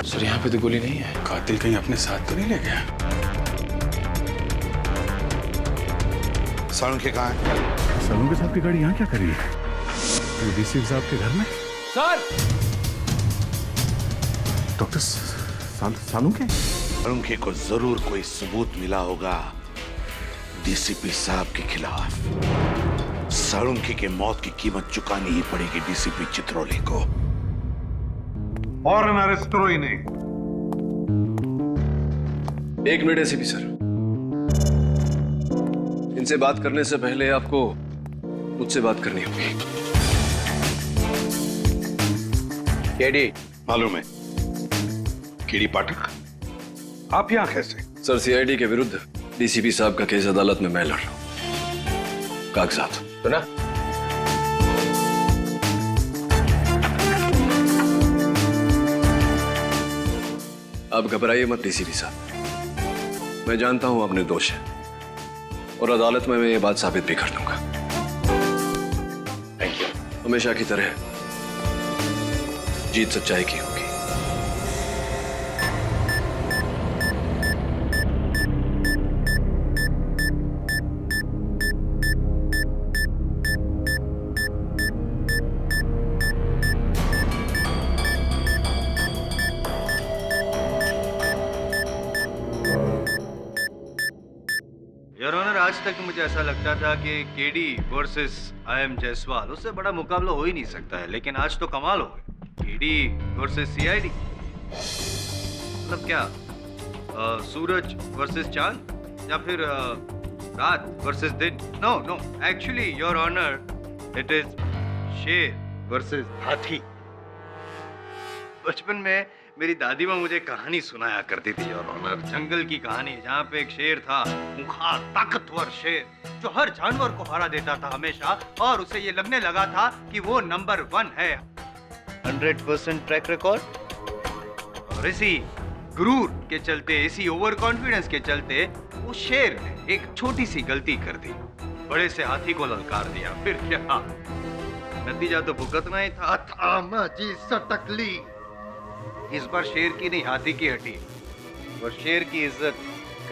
Sir यहाँ पे तो गोली नहीं है। कातिल कहीं अपने साथ तो नहीं ले गया? सालुंखे कहाँ है? सालुंखे साहब की गाड़ी यहाँ क्या कर रही है? डीसी साहब के घर में? Sir doctor Salunkhe? सालुंखे को जरूर कोई सबूत मिला होगा डीसीपी साहब के खिलाफ। सालुंखे के मौत की कीमत चुकानी ही पड़ेगी डीसीपी चित्रोले को। और अरेस्ट करो इन्हें। एक मिनट एसीपी सर, इनसे बात करने से पहले आपको मुझसे बात करनी होगी। केडी मालूम है? केडी पाठक, आप यहां कैसे? सर सीआईडी के विरुद्ध डीसीपी साहब का केस अदालत में मैं लड़ रहा हूं। कागजात तो ना आप घबराइए मत डीसीपी साहब, मैं जानता हूं आप निर्दोष हैं और अदालत में मैं ये बात साबित भी कर दूंगा। Thank you. हमेशा की तरह जीत सच्चाई की होगी। योर ऑनर, आज तक मुझे ऐसा लगता था कि केडी वर्सेस आई.एम. जायसवाल, उससे बड़ा मुकाबला हो ही नहीं सकता है, लेकिन आज तो कमाल हो गई। केडी वर्सेस सीआईडी, मतलब क्या सूरज वर्सेस चांद या फिर रात वर्सेस दिन? No no, actually your honour, it is शेर वर्सेस हाथी। बचपन में मेरी दादी माँ मुझे कहानी सुनाया करती थी योर ऑनर, जंगल की कहानी, जहाँ पे एक शेर था, खूंखार ताकतवर शेर, जो हर जानवर को हरा देता था हमेशा, और उसे ये लगने लगा था कि वो नंबर 1 है। 100% ट्रैक रिकॉर्ड। और इसी गुरूर के चलते, इसी ओवर कॉन्फिडेंस के चलते, उस शेर ने एक छोटी सी गलती कर दी, बड़े से हाथी को ललकार दिया। फिर क्या, नतीजा तो भुगतना ही था। थामा जी सटकली। इस बार शेर की नहीं, हाथी की हटी और शेर की इज्जत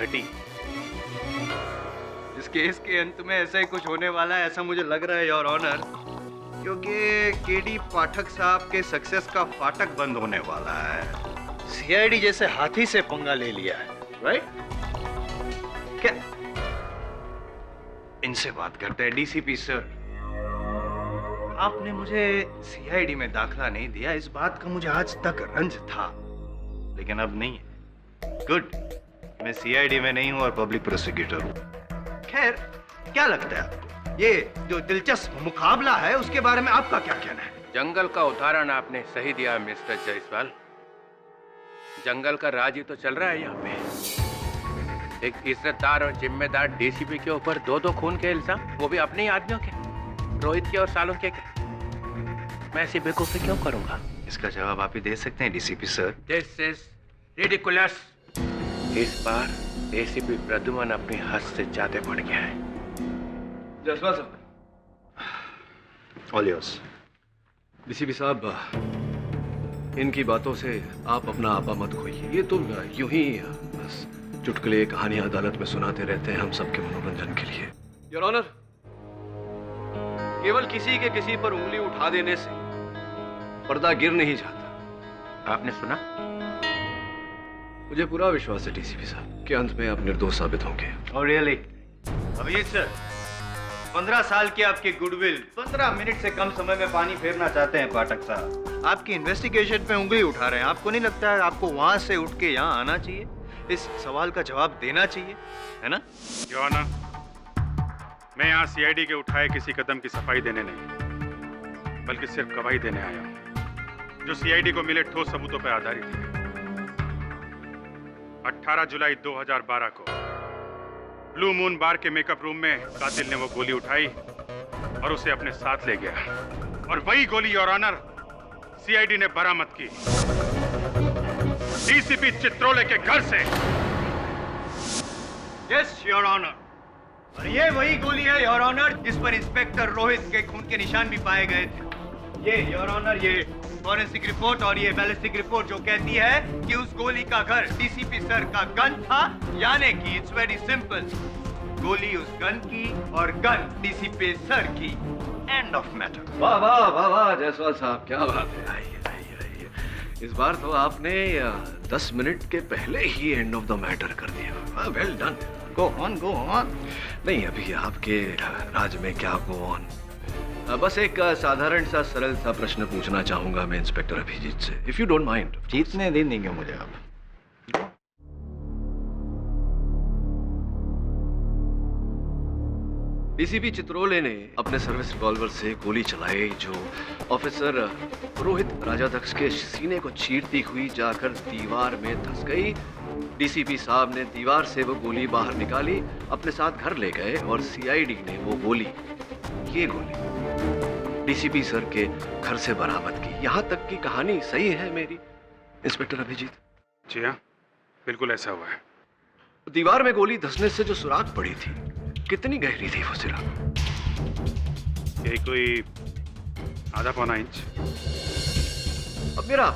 घटी। इस केस के अंत में ऐसा ही कुछ होने वाला है, ऐसा मुझे लग रहा है योर ऑनर, क्योंकि केडी पाठक साहब के सक्सेस का फाटक बंद होने वाला है। सीआईडी जैसे हाथी से पंगा ले लिया है, राइट? क्या इनसे बात करते हैं। डीसीपी सर, आपने मुझे सीआईडी में दाखिला नहीं दिया, इस बात का मुझे आज तक रंज था, लेकिन अब नहीं है। गुड, मैं सीआईडी में नहीं हूं और पब्लिक प्रोसिक्यूटर हूं। खैर, क्या लगता है आपको, ये जो दिलचस्प मुकाबला है, उसके बारे में आपका क्या कहना है? जंगल का उदाहरण आपने सही दिया मिस्टर जायसवाल। जंगल का राज ही तो चल रहा है यहाँ पे। एक इज्जतदार और जिम्मेदार डीसीपी के ऊपर 2-2 खून के इल्जाम, वो भी अपने ही आदमियों के, रोहित के और सालुंखे के। मैं ऐसी बेवकूफी क्यों करूंगा? इसका जवाब आप ही दे सकते हैं DCP sir. This is ridiculous. इस बार डीसीपी प्रद्युमन अपनी हद से ज्यादा बढ़ गया है। जायसवाल साहब, ऑल योर्स। डीसीपी साहब, इनकी बातों से आप अपना आपा मत खोइए। ये तो यूं ही बस चुटकुले कहानियां अदालत में सुनाते रहते हैं हम सबके मनोरंजन के लिए। योर ऑनर, केवल किसी के किसी पर उंगली उठा देने से पर्दा गिर नहीं जाता। आपने सुना? मुझे पूरा विश्वास है डीसीपी साहब कि अंत में आप निर्दोष साबित होंगे। और रियली अभिजीत सर, 15 साल की आपकी गुडविल 15 मिनट से कम समय में पानी फेरना चाहते हैं पाठक साहब। आपकी इन्वेस्टिगेशन पे उंगली उठा रहे हैं। आपको नहीं लगता है आपको वहां से उठ के यहाँ आना चाहिए, इस सवाल का जवाब देना चाहिए, है ना? योर ऑनर, मैं यहाँ सीआईडी के उठाए किसी कदम की सफाई देने नहीं, बल्कि सिर्फ गवाही देने आया हूँ, जो सीआईडी को मिले ठोस सबूतों पर आधारित है। 18 जुलाई 2012 को ब्लू मून बार के मेकअप रूम में कातिल ने वो गोली उठाई और उसे अपने साथ ले गया, और वही गोली योर ऑनर सीआईडी ने बरामद की डीसीपी चित्रोले के घर से। यस योर ऑनर, और ये वही गोली है योर ऑनर जिस पर इंस्पेक्टर रोहित के खून के निशान भी पाए गए थे। ये योर ऑनर, ये फॉरेंसिक रिपोर्ट और ये बैलिस्टिक रिपोर्ट जो कहती है कि उस गोली का घर डीसीपी सर का गन था, यानी कि इट्स वेरी सिंपल, गोली उस गन की और गन डीसीपी सर की। End of matter. वाह वाह वाह वाह जायसवाल साहब, क्या बात है। आइए आइए आइए, इस बार तो आपने 10 मिनट के पहले ही एंड ऑफ द मैटर कर दिया। Well done. Go on go on. नहीं, अभी आपके राज में क्या गो ऑन। बस एक साधारण सा सरल सा प्रश्न पूछना चाहूंगा मैं इंस्पेक्टर अभिजीत से, इफ यू डोंट माइंड। जीतने दिन देंगे मुझे आप। डीसीपी चित्रोले ने अपने सर्विस रिवॉल्वर से गोली चलाई जो ऑफिसर रोहित राजाध्यक्ष के सीने को चीरती हुई जाकर दीवार में धंस गई। डीसीपी साहब ने दीवार से वो गोली बाहर निकाली, अपने साथ घर ले गए और सीआईडी ने वो गोली, ये गोली डीसीपी सर के घर से बरामद की। यहां तक की कहानी सही है मेरी इंस्पेक्टर अभिजीत? जी हाँ, बिल्कुल ऐसा हुआ है। दीवार में गोली धंसने से जो सुराख पड़ी थी, कितनी गहरी थी वो सुराख? यही कोई आधा पौना इंच। अब मेरा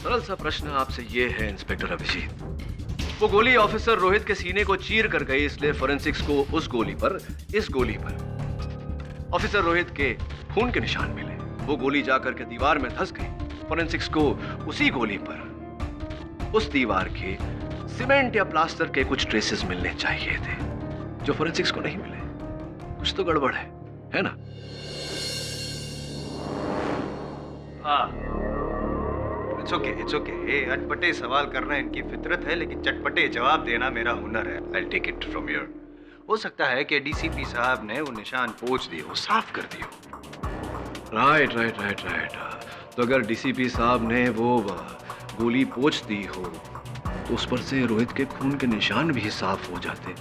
सरल सा प्रश्न आपसे ये है इंस्पेक्टर अभिजीत, वो गोली ऑफिसर रोहित के सीने को चीर कर गई, इसलिए फोरेंसिक्स को उस गोली पर, इस गोली पर ऑफिसर रोहित के खून के निशान मिले। वो गोली जाकर के दीवार में धंस गई। फोरेंसिक्स को उसी गोली पर उस दीवार के सीमेंट या प्लास्टर के कुछ ट्रेसेस मिलने चाहिए थे, जो फोरेंसिक्स को नहीं मिले। कुछ तो गड़बड़ है ना? हाँ, इट्स ओके। अटपटे सवाल करना इनकी फितरत है, लेकिन चटपटे जवाब देना मेरा हुनर है। I'll take it from here. हो सकता है कि डीसीपी साहब ने वो निशान पोंछ दिए, वो साफ कर दिए। राइट। तो अगर डीसीपी साहब ने वो गोली पोंछ दी हो तो उस पर से रोहित के खून के निशान भी साफ हो जाते।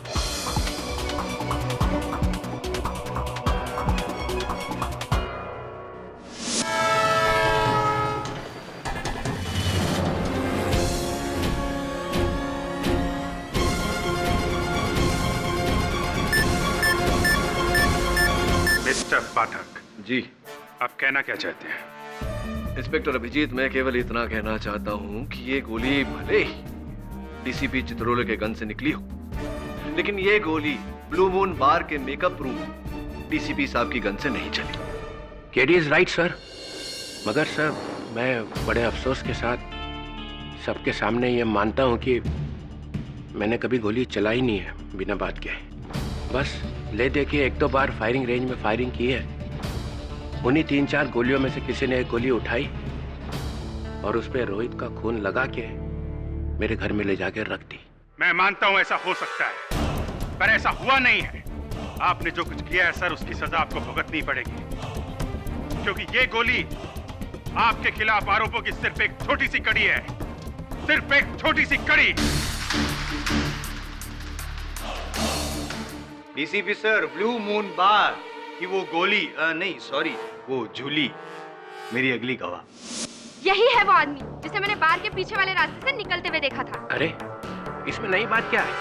मिस्टर पाठक जी, आप कहना क्या चाहते हैं? इंस्पेक्टर अभिजीत, मैं केवल इतना कहना चाहता हूं कि ये गोली भले ही डीसीपी चित्रोले के गन से निकली हो, लेकिन ये गोली ब्लू मून बार के मेकअप रूम डीसीपी साहब की गन से नहीं चली। केडी इज राइट सर, मगर सर मैं बड़े अफसोस के साथ सबके सामने ये मानता हूँ कि मैंने कभी गोली चलाई नहीं है बिना बात के। बस ले दे के 1-2 बार फायरिंग रेंज में फायरिंग की है। उन्हीं 3-4 गोलियों में से किसी ने एक गोली उठाई और उस पर रोहित का खून लगा के मेरे घर में ले जाकर रख दी। मैं मानता हूं ऐसा हो सकता है, पर ऐसा हुआ नहीं है। आपने जो कुछ किया है सर, उसकी सजा आपको भुगतनी पड़ेगी, क्योंकि ये गोली आपके खिलाफ आरोपों की सिर्फ एक छोटी सी कड़ी है, सिर्फ एक छोटी सी कड़ी। डीसीपी सर, ब्लू मून बार की वो गोली, नहीं सॉरी, वो झूली मेरी अगली गवाह। यही है वो आदमी जिसे मैंने बार के पीछे वाले रास्ते से निकलते हुए देखा था। अरे इसमें नई बात क्या है?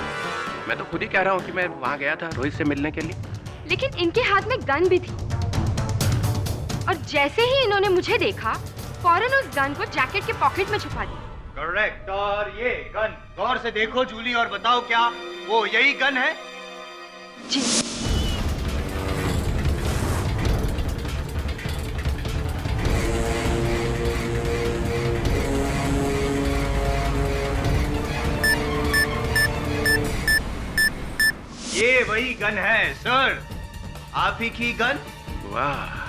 मैं तो खुद ही कह रहा हूँ कि मैं वहां गया था रोहित से मिलने के लिए। लेकिन इनके हाथ में गन भी थी और जैसे ही इन्होंने मुझे देखा, फौरन उस गन को जैकेट के पॉकेट में छुपा दिया। करेक्ट। और ये गन गौर से देखो जूली और बताओ क्या वो यही गन है? जी। ये वही गन है सर, आप ही की गन। वाह,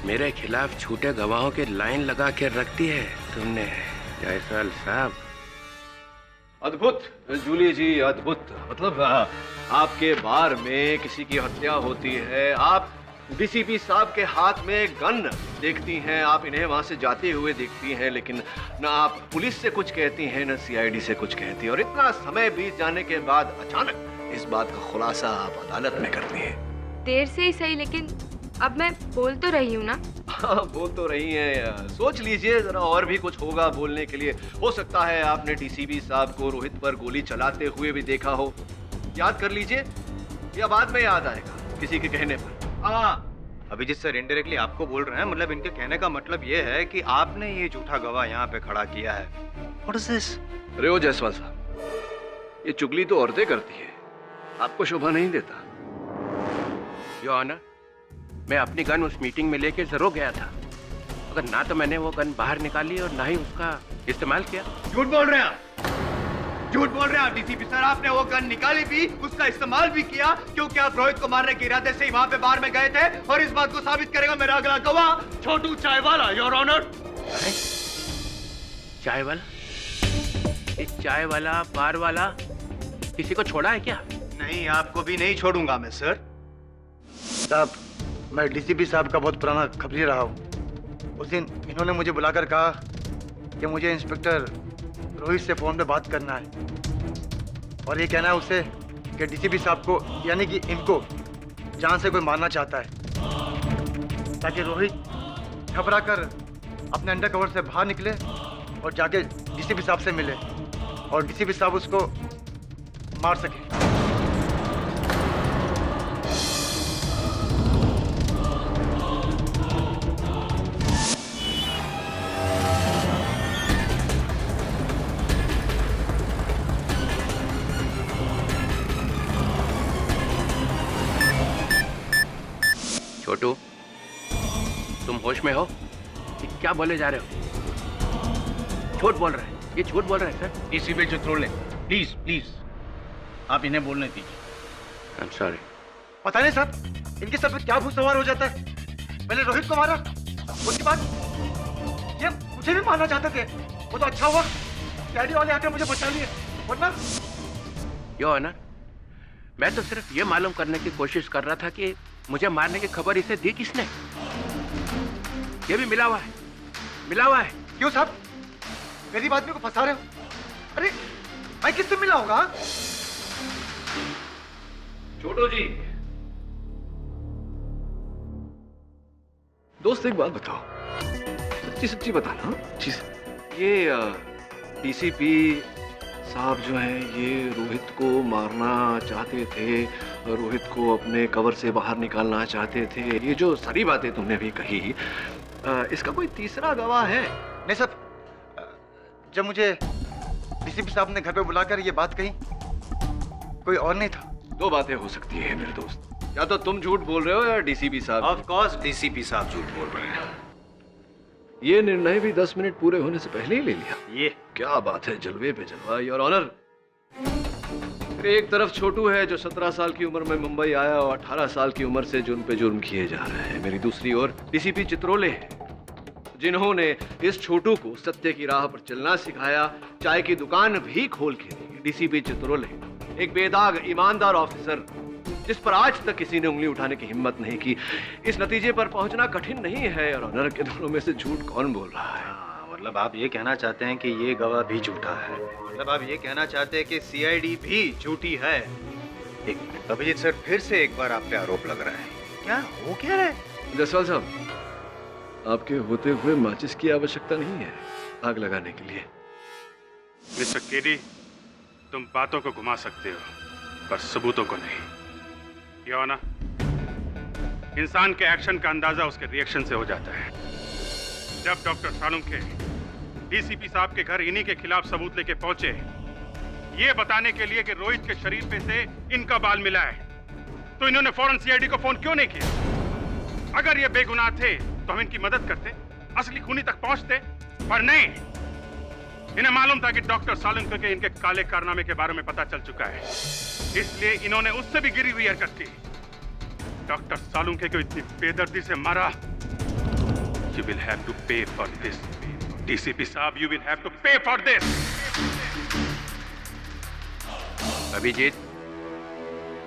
मेरे खिलाफ झूठे गवाहों के लाइन लगा के रख दी है तुमने जायसवाल साहब। अद्भुत जूली जी, अद्भुत। मतलब आपके बार में किसी की हत्या होती है, आप डीसीपी साहब के हाथ में गन देखती हैं, आप इन्हें वहां से जाते हुए देखती हैं, लेकिन ना आप पुलिस से कुछ कहती हैं ना सीआईडी से कुछ कहती हैं, और इतना समय बीत जाने के बाद अचानक इस बात का खुलासा आप अदालत में करती हैं। देर से ही सही, लेकिन अब मैं बोल तो रही हूँ ना। हाँ, बोल तो रही हैं। सोच लीजिए जरा, और भी कुछ होगा बोलने के लिए। हो सकता है आपने डीसीपी साहब को रोहित पर गोली चलाते हुए भी देखा हो। याद कर लीजिए, या बाद में याद आएगा किसी के कहने पर। हाँ, अभिजीत सर इनडायरेक्टली आपको बोल रहे हैं, मतलब इनके कहने का मतलब ये है कि आपने ये झूठा गवाह यहाँ पे खड़ा किया है। What is this? अरे ओ जायसवाल साहब, ये चुगली तो औरतें करती है, आपको शोभा नहीं देता। योर ऑनर, मैं अपनी गन उस मीटिंग में लेके जरूर गया था, मगर ना तो मैंने वो गन बाहर निकाली और ना ही उसका इस्तेमाल किया। झूठ बोल रहे हैं आप, झूठ बोल रहे हैं आप डीसीपी सर। आपने वो गन निकाली भी, उसका इस्तेमाल भी किया, क्योंकि आप रोहित को मारने के इरादे से ही वहां पे बार में गए थे, और इस बात को साबित करेगा मेरा अगला गवाह छोटू चाय वाला, योर ऑनर। चाय वाला? ये चाय वाला, बार वाला किसी को छोड़ा है क्या? नहीं, आपको भी नहीं छोड़ूंगा मैं सर। साहब, मैं डीसीपी साहब का बहुत पुराना खबरी रहा हूँ। उस दिन इन्होंने मुझे बुलाकर कहा कि मुझे इंस्पेक्टर रोहित से फोन पे बात करना है, और ये कहना है उससे कि डीसीपी साहब को, यानी कि इनको जान से कोई मारना चाहता है, ताकि रोहित घबरा कर अपने अंडर कवर से बाहर निकले और जाके डीसीपी साहब से मिले, और डीसीपी साहब उसको मार सके। छोटू, तुम होश में हो? ये क्या बोले जा रहे हो? झूठ बोल रहे हैं, ये झूठ बोल रहे हैं sir. DCP Chitrole, please please आप इन्हें बोलने दीजिए। आई एम सॉरी। पता नहीं साहब, इनके सर पे क्या भूत सवार हो जाता है। पहले रोहित को मारा, उसके बाद ये मुझे भी मारना चाहते थे। वो तो अच्छा हुआ डैडी वाले आकर मुझे बचा लिए, वरना। योर ऑनर, मैं तो सिर्फ ये मालूम करने की कोशिश कर रहा था कि मुझे मारने की खबर इसे दी किसने। ये भी मिला हुआ है, मिला हुआ है। क्यों साहब, गरीब आदमी को फंसा रहे हो? अरे मैं किससे मिला होगा? छोटू जी, दोस्त एक बात बताओ, सच्ची सच्ची बताना। ये डीसीपी साहब जो हैं, ये रोहित को मारना चाहते थे, रोहित को अपने कवर से बाहर निकालना चाहते थे। ये जो सारी बातें तुमने भी कही, इसका कोई तीसरा गवाह है? नहीं सर, जब मुझे डीसीपी साहब ने घर पे बुलाकर ये बात कही, कोई और नहीं था। दो बातें हो सकती है मेरे दोस्त, या तो तुम झूठ बोल रहे हो या डीसीपी साहब। ऑफ कोर्स डीसीपी साहब झूठ बोल रहे हैं। ये निर्णय भी 10 मिनट पूरे होने से पहले ही ले लिया। ये क्या बात है, जलवे पे जलवा, योर ऑनर। एक तरफ छोटू है जो 17 साल की उम्र में मुंबई आया और 18 साल की उम्र से जुर्म पे जुर्म किए जा रहे हैं। मेरी दूसरी ओर डीसीपी चित्रोले है, जिन्होंने इस छोटू को सत्य की राह पर चलना सिखाया, चाय की दुकान भी खोल के दी। डीसीपी चित्रोले, एक बेदाग ईमानदार ऑफिसर जिस पर आज तक किसी ने उंगली उठाने की हिम्मत नहीं की। इस नतीजे पर पहुंचना कठिन नहीं है, और ऑनर के दोनों में से झूठ कौन बोल रहा है? मतलब आप ये कहना चाहते हैं कि ये गवाह भी झूठा है? मतलब आप ये कहना चाहते हैं कि सीआईडी भी झूठी है? एक मिनट अभिजीत सर, फिर से एक बार आप पे आरोप लग रहा है। क्या हो क्या रहा है? जायसवाल साहब, आपके होते हुए माचिस की आवश्यकता नहीं है आग लगाने के लिए। मिस्टर केडी, तुम बातों को घुमा सकते हो पर सबूतों को नहीं। ये हो ना, इंसान के एक्शन का अंदाजा उसके रिएक्शन से हो जाता है। जब डॉक्टर सालुंखे डीसीपी साहब के घर इन्हीं के खिलाफ सबूत लेके पहुंचे, ये बताने के लिए कि रोहित के शरीर पे से इनका बाल मिला है, तो इन्होंने फौरन सीआईडी को फोन क्यों नहीं किया? अगर ये बेगुनाह थे तो हम इनकी मदद करते, असली खूनी तक पहुंचते, पर नहीं। इन्हें मालूम था कि डॉक्टर सालुंखे के इनके काले कारनामे के बारे में पता चल चुका है, इसलिए इन्होंने उससे भी गिरी हुई हरकत की। डॉक्टर सालुंखे को इतनी बेदर्दी से मारा। You will have to pay for this, DCP साहब, you will have to pay for this. Abhijit,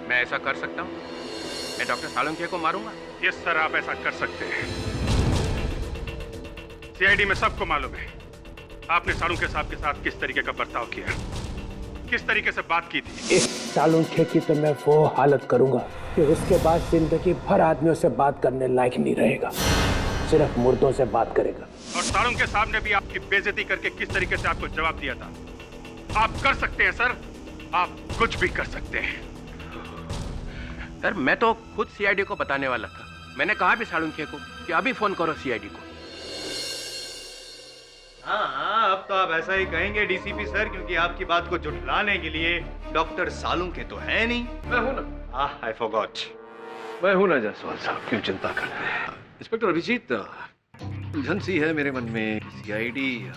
मैं ऐसा कर सकता हूँ? मैं डॉक्टर सालुंखे को मारूंगा? यस सर, आप ऐसा कर सकते हैं। सीआईडी में सबको मालूम है आपने सालुंखे साहब के साथ किस तरीके का बर्ताव किया, किस तरीके से बात की थी। इस सालुंखे की तो मैं वो हालत करूंगा कि उसके बाद जिंदगी भर आदमियों से बात करने लायक नहीं रहेगा, सिर्फ मुर्दों से बात करेगा। और सालुंखे साहब ने भी आपकी बेइज्जती करके किस तरीके से आपको जवाब दिया था। आप कर सकते हैं सर, आप कुछ भी कर सकते हैं। सर, मैं तो खुद सीआईडी को बताने वाला था, मैंने कहा भी सालुंखे को कि अभी फोन करो सीआईडी को। हाँ, अब तो आप ऐसा ही कहेंगे डीसीपी सर, क्योंकि आपकी बात को झुठलाने के लिए डॉक्टर सालुंखे तो है नहीं। मैं हूं ना। I forgot. मैं हूं ना जायसवाल साहब, क्यों चिंता कर रहे हैं? इंस्पेक्टर अभिजीत, उलझन सी है मेरे मन में। सीआईडी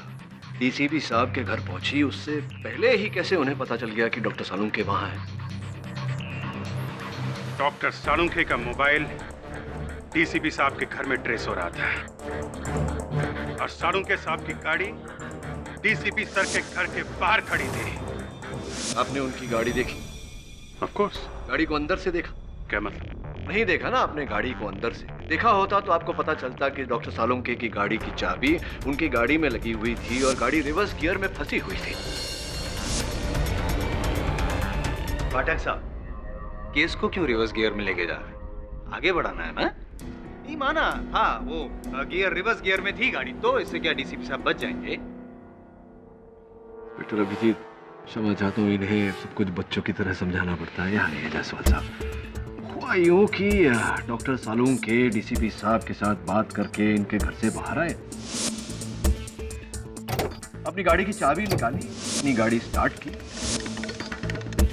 डीसीपी साहब के घर पहुंची, उससे पहले ही कैसे उन्हें पता चल गया कि डॉक्टर सालुंखे वहां है? डॉक्टर सालुंखे का मोबाइल डीसीपी साहब के घर में ट्रेस हो रहा था और सालुंखे साहब की गाड़ी डीसीपी सर के घर के बाहर खड़ी थी। आपने उनकी गाड़ी देखी? Of course. गाड़ी को अंदर से देखा? क्या मतलब? नहीं देखा ना आपने गाड़ी को अंदर से। देखा होता तो आपको पता चलता कि डॉक्टर सालुंखे की गाड़ी की चाबी उनकी गाड़ी में लगी हुई थी और गाड़ी रिवर्स गियर में फंसी हुई थी। पाठक साहब, केस को क्यों रिवर्स गियर में लेके जा रहे हैं? आगे बढ़ाना है ना? नहीं माना। हाँ, वो गियर रिवर्स गियर में थी गाड़ी, तो इससे क्या डीसीपी साहब बच जाएंगे? इंस्पेक्टर अभिजीत, क्षमा चाहता हूँ, इन्हें सब कुछ बच्चों की तरह समझाना पड़ता है। यहाँ नहीं है जायसवाल साहब। हुआ यूं कि डॉक्टर सालुंखे डीसीपी साहब के साथ बात करके इनके घर से बाहर आए, अपनी गाड़ी की चाबी निकाली, अपनी गाड़ी स्टार्ट की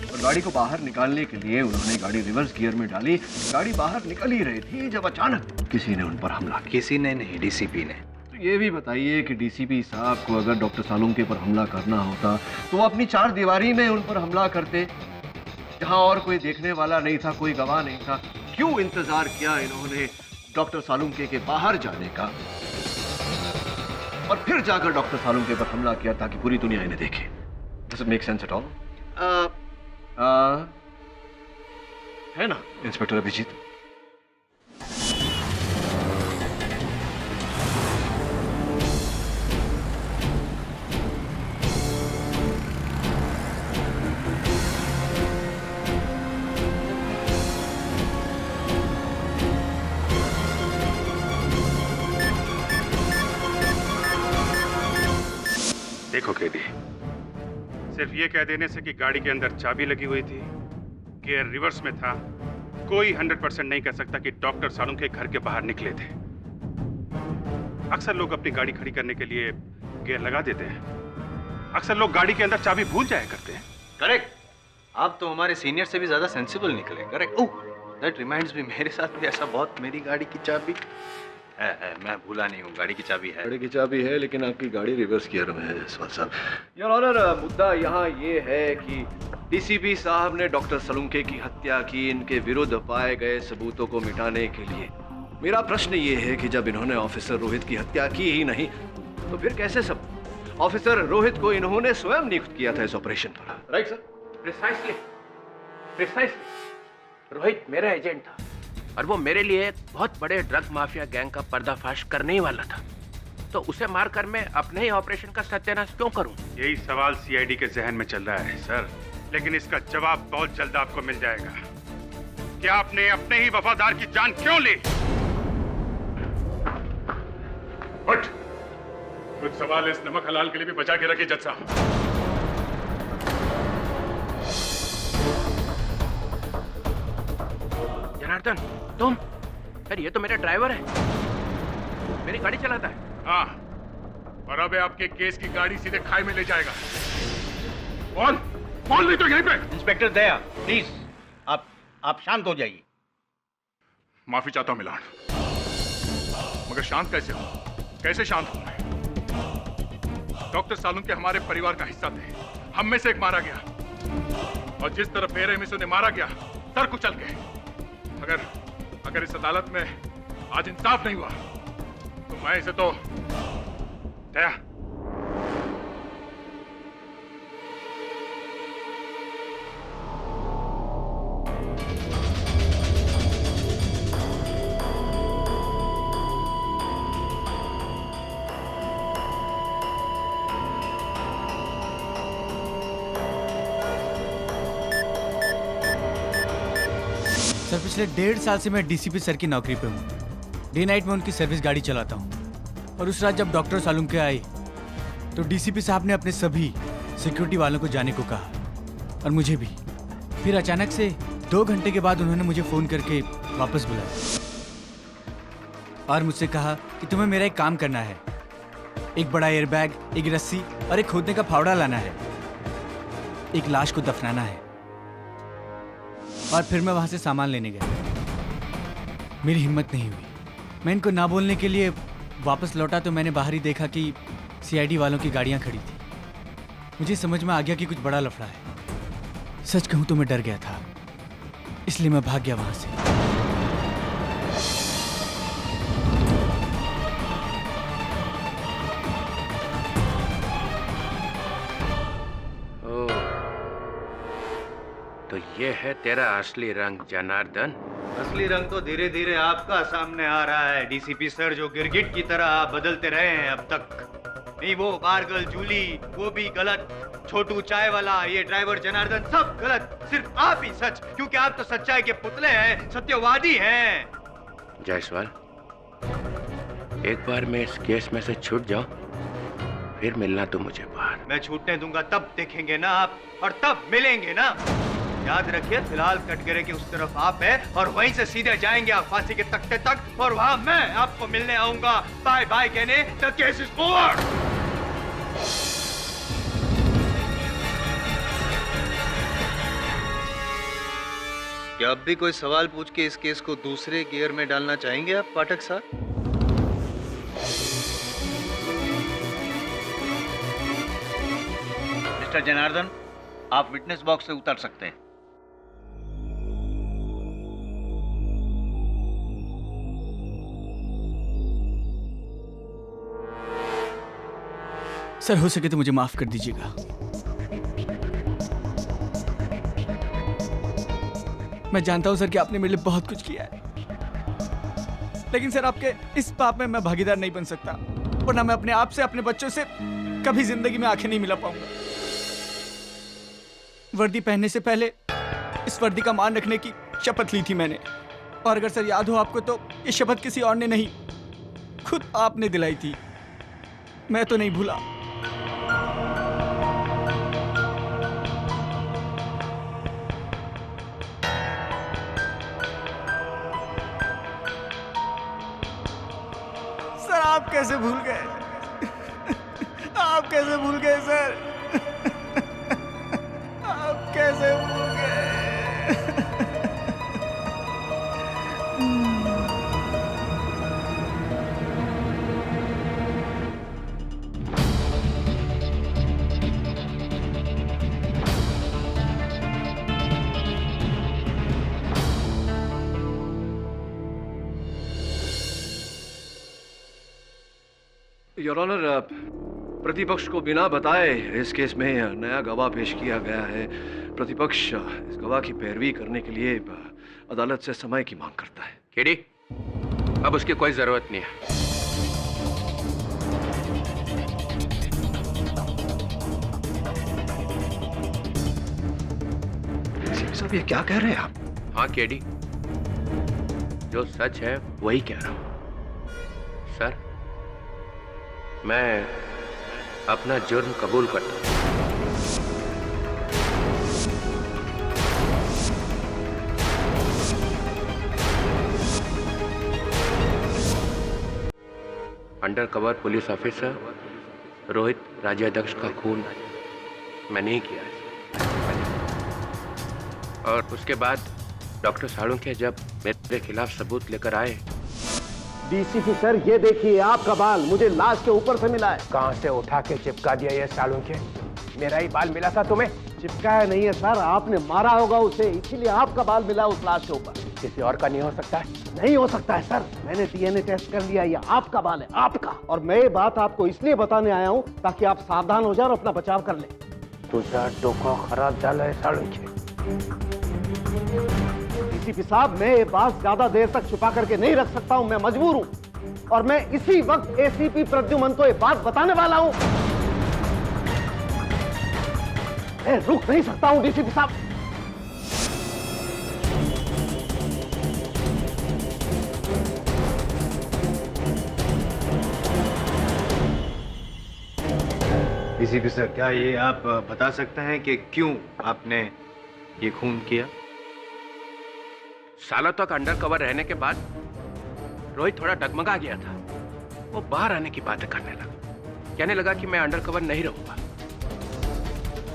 और गाड़ी को बाहर निकालने के लिए उन्होंने गाड़ी रिवर्स गियर में डाली। गाड़ी बाहर निकल ही रही थी जब अचानक किसी ने उन पर हमला किया। किसी ने नहीं, डीसीपी ने। तो ये भी बताइए कि डीसीपी साहब को अगर डॉक्टर सालुंखे पर हमला करना होता तो वो अपनी चार दीवारी में उन पर हमला करते, जहां और कोई देखने वाला नहीं था, कोई गवाह नहीं था। क्यों इंतजार किया इन्होंने डॉक्टर सालुंखे के बाहर जाने का और फिर जाकर डॉक्टर सालुंखे पर हमला किया ताकि पूरी दुनिया इन्हें देखे? Does it make sense at all? है ना इंस्पेक्टर अभिजीत? देखो केडी, सिर्फ ये कह देने से कि गाड़ी के अंदर चाबी लगी हुई थी, गियर रिवर्स में था, कोई 100% नहीं कह सकता कि डॉक्टर सालुंखे घर के बाहर निकले थे। अक्सर लोग अपनी गाड़ी खड़ी करने के लिए गियर लगा देते हैं। अक्सर लोग गाड़ी के अंदर चाबी भूल जाया करते हैं। करेक्ट। आप तो हमारे सीनियर से भी ज्यादा सेंसिबल निकले। Correct. Oh, that reminds me, मेरे साथ भी ऐसा बहुत, मेरी गाड़ी की चाबी है, मैं भूला नहीं हूँ, गाड़ी की चाबी है। गाड़ी की चाबी है, लेकिन आपकी गाड़ी रिवर्स गियर में है जायसवाल साहब। योर ऑनर, मुद्दा यहाँ ये है कि डीसीपी साहब ने डॉक्टर सालुंखे की हत्या की इनके विरुद्ध पाए गए सबूतों को मिटाने के लिए। मेरा प्रश्न ये है कि जब इन्होंने ऑफिसर रोहित की हत्या की ही नहीं तो फिर कैसे सब ऑफिसर रोहित को इन्होंने स्वयं नियुक्त किया था इस ऑपरेशन पर? Right sir? प्रिसाइसली रोहित मेरा एजेंट था और वो मेरे लिए एक बहुत बड़े ड्रग माफिया गैंग का पर्दाफाश करने ही वाला था। तो उसे मारकर मैं अपने ही ऑपरेशन का सत्यानाश क्यों करूं? यही सवाल सीआईडी के जहन में चल रहा है सर, लेकिन इसका जवाब बहुत जल्द आपको मिल जाएगा। क्या आपने अपने ही वफादार की जान क्यों ली? बट कुछ सवाल इस नमक हलाल के लिए भी बचा के रखिए जज साहब। जनार्दन, तुम? सर ये तो मेरा ड्राइवर है, मेरी गाड़ी चलाता है। हाँ, और अब आपके केस की गाड़ी सीधे खाई में ले जाएगा। कौन नहीं तो यहीं पे। इंस्पेक्टर दया, प्लीज आप शांत हो जाइए। माफी चाहता हूं मिलान, मगर शांत कैसे हो? कैसे शांत हूं मैं? डॉक्टर सालुंखे हमारे परिवार का हिस्सा थे, हम में से एक मारा गया और जिस तरह बेरहमी से उन्हें मारा गया, सर कुचल के। अगर इस अदालत में आज इंसाफ नहीं हुआ तो मैं इसे तो दया। सर पिछले 1.5 साल से मैं डीसीपी सर की नौकरी पे हूँ। डे नाइट में उनकी सर्विस गाड़ी चलाता हूँ। और उस रात जब डॉक्टर सालुंखे आए तो डीसीपी साहब ने अपने सभी सिक्योरिटी वालों को जाने को कहा और मुझे भी। फिर अचानक से 2 घंटे के बाद उन्होंने मुझे फ़ोन करके वापस बुलाया। और मुझसे कहा कि तुम्हें मेरा एक काम करना है, एक बड़ा एयरबैग, एक रस्सी और एक खोदने का फावड़ा लाना है, एक लाश को दफनाना है। और फिर मैं वहां से सामान लेने गया। मेरी हिम्मत नहीं हुई, मैं इनको ना बोलने के लिए वापस लौटा तो मैंने बाहर ही देखा कि सीआईडी वालों की गाड़ियां खड़ी थी। मुझे समझ में आ गया कि कुछ बड़ा लफड़ा है। सच कहूं तो मैं डर गया था, इसलिए मैं भाग गया वहां से। ओह, तो ये है तेरा असली रंग जनार्दन। असली रंग तो धीरे धीरे आपका सामने आ रहा है डीसीपी सर, जो गिरगिट की तरह आप बदलते रहे हैं अब तक। नहीं, वो बारगल जूली वो भी गलत, छोटू चाय वाला, ये ड्राइवर जनार्दन, सब गलत, सिर्फ आप ही सच, क्योंकि आप तो सच्चाई के पुतले हैं, सत्यवादी हैं। जायसवाल, एक बार मैं इस केस में से छूट जाऊं, फिर मिलना तो मुझे बाहर। मैं छूटने दूंगा तब देखेंगे ना आप, और तब मिलेंगे ना। याद रखिए, फिलहाल कटघरे की उस तरफ आप है और वहीं से सीधे जाएंगे आप फांसी के तख्ते तक, और वहां मैं आपको मिलने आऊंगा बाय बाय कहने। The case is over. क्या अब भी कोई सवाल पूछ के इस केस को दूसरे गियर में डालना चाहेंगे आप पाठक साहब? मिस्टर जनार्दन, आप विटनेस बॉक्स से उतर सकते हैं। सर, हो सके तो मुझे माफ कर दीजिएगा। मैं जानता हूं सर कि आपने मेरे लिए बहुत कुछ किया है, लेकिन सर आपके इस पाप में मैं भागीदार नहीं बन सकता, वरना मैं अपने आप से, अपने बच्चों से कभी जिंदगी में आंखें नहीं मिला पाऊंगा। वर्दी पहनने से पहले इस वर्दी का मान रखने की शपथ ली थी मैंने, और अगर सर याद हो आपको तो ये शपथ किसी और ने नहीं, खुद आपने दिलाई थी। मैं तो नहीं भूला। सर आप कैसे भूल गए? आप कैसे भूल गए सर? आप कैसे भूल गए? योर ऑनर, प्रतिपक्ष को बिना बताए इस केस में नया गवाह पेश किया गया है। प्रतिपक्ष इस गवाह की पैरवी करने के लिए अदालत से समय की मांग करता है। केडी, अब उसकी कोई जरूरत नहीं है। साहब, ये क्या कह रहे हैं आप? हाँ केडी, जो सच है वही कह रहा हूं। सर, मैं अपना जुर्म कबूल करता हूं। Undercover police officer Rohit Rajyadhyaksha का खून मैं नहीं किया है। और उसके बाद डॉक्टर साळुंखे जब मेरे खिलाफ सबूत लेकर आए। डीसीपी सर, ये देखिए आपका बाल मुझे लाश के ऊपर से मिला है। कहां से उठा के चिपका दिया ये साळुंखे? मेरा ही बाल मिला था तुम्हें? चिपकाया नहीं है सर, आपने मारा होगा उसे, इसीलिए आपका बाल मिला उस लाश के ऊपर। किसी और का नहीं हो सकता है? नहीं हो सकता है सर, मैंने डीएनए टेस्ट कर लिया, ये आपका बाल है, आपका। और मैं ये बात आपको इसलिए बताने आया हूँ ताकि आप सावधान हो जाए और अपना बचाव कर ले। तुझा डोका खराब झाला है साळुंखे। डीसीपी साहब, मैं ये बात ज्यादा देर तक छुपा करके नहीं रख सकता हूं, मैं मजबूर हूं, और मैं इसी वक्त एसीपी प्रद्युमन को ये बात बताने वाला हूं। मैं रुक नहीं सकता हूं डीसीपी साहब। डीसीपी सर, क्या ये आप बता सकते हैं कि क्यों आपने ये खून किया? सालों तक अंडर कवर रहने के बाद रोहित थोड़ा डगमगा गया था। वो बाहर आने की बातें करने लगा, कहने लगा कि मैं अंडरकवर नहीं रहूंगा।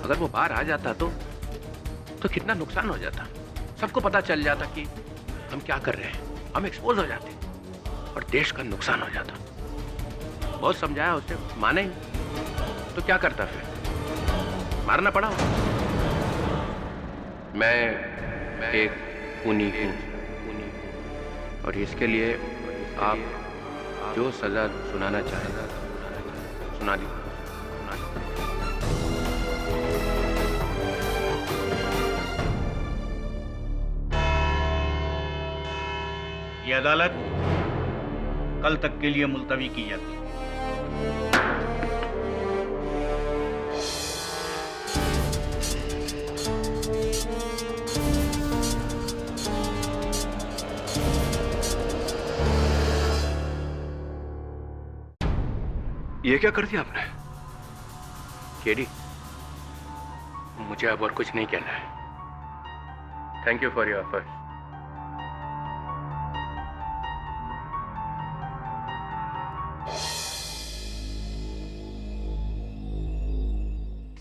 अगर वो बाहर आ जाता तो कितना नुकसान हो जाता। सबको पता चल जाता कि हम क्या कर रहे हैं, हम एक्सपोज हो जाते और देश का नुकसान हो जाता। बहुत समझाया उसे, माने ही नहीं। तो क्या करता फिर? मारना पड़ा। मैं एक खूनी हूँ और इसके लिए आप जो सजा सुनाना चाहें सुना दी। ये अदालत कल तक के लिए मुलतवी की जाती है। ये क्या कर दिया आपने? केडी, मुझे अब और कुछ नहीं कहना है। Thank you for your effort.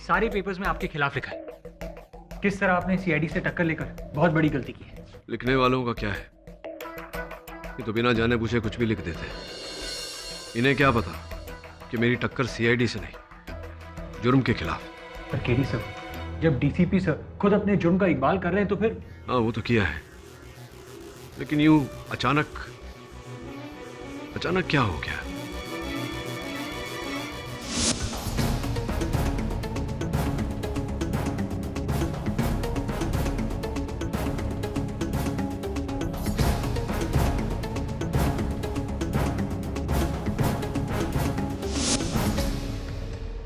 सारे पेपर्स में आपके खिलाफ लिखा है। किस तरह आपने सीआईडी से टक्कर लेकर बहुत बड़ी गलती की है। लिखने वालों का क्या है, ये तो बिना जाने बूझे कुछ भी लिख देते हैं। इन्हें क्या पता कि मेरी टक्कर सीआईडी से नहीं, जुर्म के खिलाफ। पर केडी सर, जब डीसीपी सर खुद अपने जुर्म का इकबाल कर रहे हैं तो फिर? हाँ, वो तो किया है, लेकिन यूं अचानक क्या हो गया?